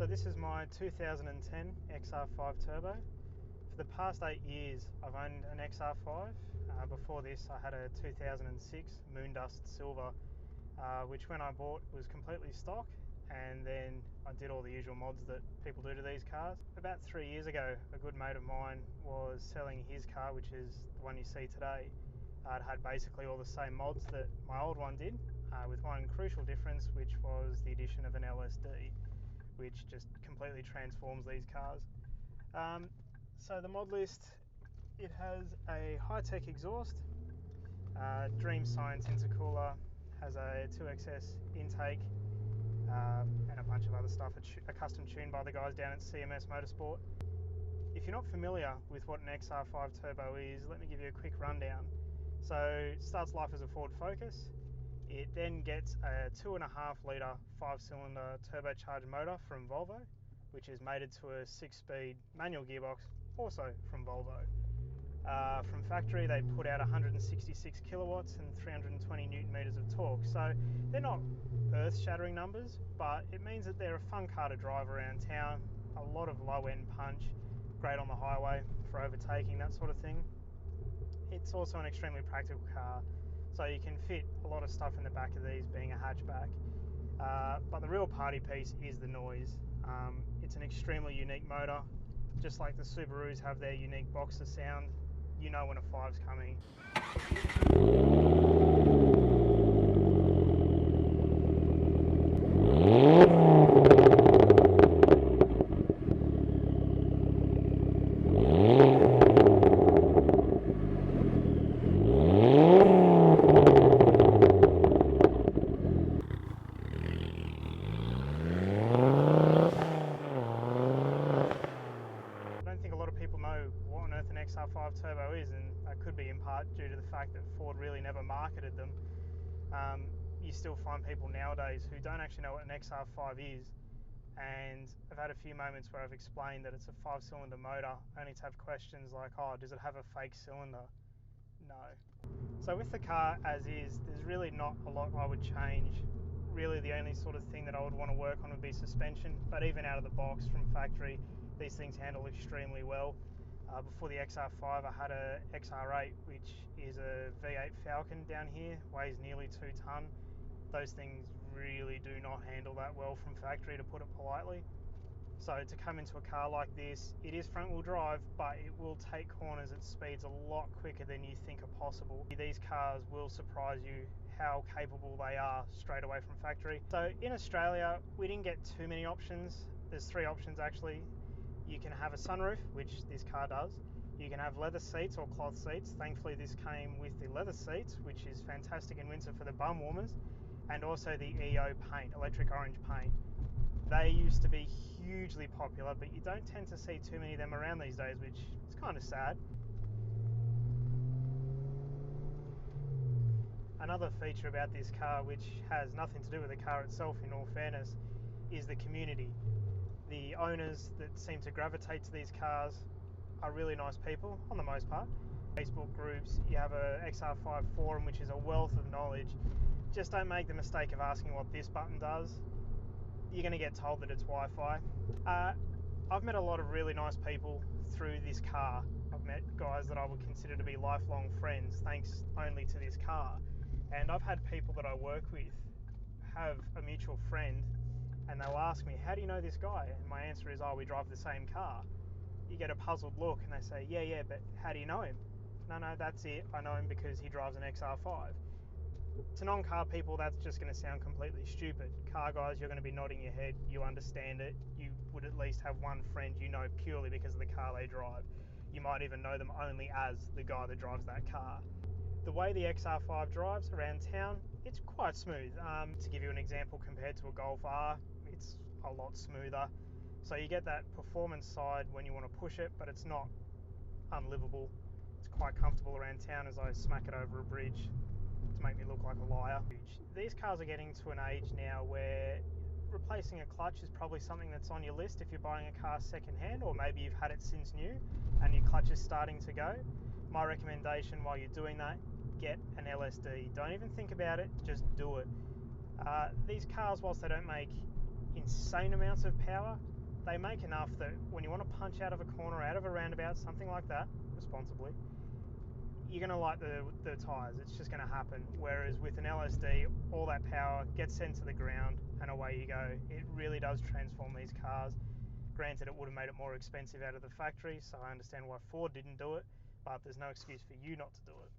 So this is my 2010 XR5 Turbo. For the past 8 years I've owned an XR5. Before this I had a 2006 Moondust Silver, which when I bought was completely stock, and then I did all the usual mods that people do to these cars. About 3 years ago a good mate of mine was selling his car, which is the one you see today. It had basically all the same mods that my old one did, with one crucial difference, which was the addition of an LSD, which just completely transforms these cars. So the mod list, it has a high-tech exhaust, Dream Science intercooler, has a 2XS intake, and a bunch of other stuff, a custom tune by the guys down at CMS Motorsport. If you're not familiar with what an XR5 Turbo is, let me give you a quick rundown. So it starts life as a Ford Focus. It then gets a 2.5 litre 5-cylinder turbocharged motor from Volvo, which is mated to a 6-speed manual gearbox, also from Volvo. From factory they put out 166 kilowatts and 320 newton meters of torque, so they're not earth-shattering numbers, but it means that they're a fun car to drive around town. A lot of low-end punch, great on the highway for overtaking, that sort of thing. It's also an extremely practical car, so you can fit a lot of stuff in the back of these, being a hatchback. But the real party piece is the noise. It's an extremely unique motor. Just like the Subarus have their unique boxer sound, you know when a 5's coming. I don't think a lot of people know what on earth an XR5 Turbo is, and that could be in part due to the fact that Ford really never marketed them. You still find people nowadays who don't actually know what an XR5 is, and I've had a few moments where I've explained that it's a 5-cylinder motor, only to have questions like, oh, does it have a fake cylinder? No. So with the car as is, there's really not a lot I would change. Really the only sort of thing that I would want to work on would be suspension, but even out of the box from factory, these things handle extremely well. Before the XR5 I had a XR8, which is a V8 Falcon down here, weighs nearly 2 tonne. Those things really do not handle that well from factory, to put it politely. So to come into a car like this, it is front wheel drive, but it will take corners at speeds a lot quicker than you think are possible. These cars will surprise you how capable they are straight away from factory. So in Australia, we didn't get too many options. There's 3 options actually. You can have a sunroof, which this car does. You can have leather seats or cloth seats. Thankfully this came with the leather seats, which is fantastic in winter for the bum warmers, and also the EO paint, electric orange paint. They used to be hugely popular, but you don't tend to see too many of them around these days, which is kind of sad. Another feature about this car, which has nothing to do with the car itself in all fairness, is the community. The owners that seem to gravitate to these cars are really nice people, on the most part. Facebook groups, you have a XR5 forum, which is a wealth of knowledge. Just don't make the mistake of asking what this button does. You're going to get told that it's Wi-Fi. I've met a lot of really nice people through this car. I've met guys that I would consider to be lifelong friends, thanks only to this car. And I've had people that I work with have a mutual friend, and they'll ask me, how do you know this guy? And my answer is, oh, we drive the same car. You get a puzzled look and they say, yeah, but how do you know him? No, that's it. I know him because he drives an XR5. To non-car people, that's just going to sound completely stupid. Car guys, you're going to be nodding your head. You understand it. You would at least have one friend you know purely because of the car they drive. You might even know them only as the guy that drives that car. The way the XR5 drives around town, it's quite smooth. To give you an example, compared to a Golf R, it's a lot smoother. So you get that performance side when you want to push it, but it's not unlivable. It's quite comfortable around town as I smack it over a bridge to make me look like a liar. These cars are getting to an age now where replacing a clutch is probably something that's on your list if you're buying a car second hand, or maybe you've had it since new and your clutch is starting to go. My recommendation while you're doing that, get an LSD. Don't even think about it, just do it. These cars, whilst they don't make insane amounts of power, they make enough that when you want to punch out of a corner, out of a roundabout, something like that, responsibly, you're going to light the tyres. It's just going to happen. Whereas with an LSD, all that power gets sent to the ground and away you go. It really does transform these cars. Granted, it would have made it more expensive out of the factory, so I understand why Ford didn't do it, but there's no excuse for you not to do it.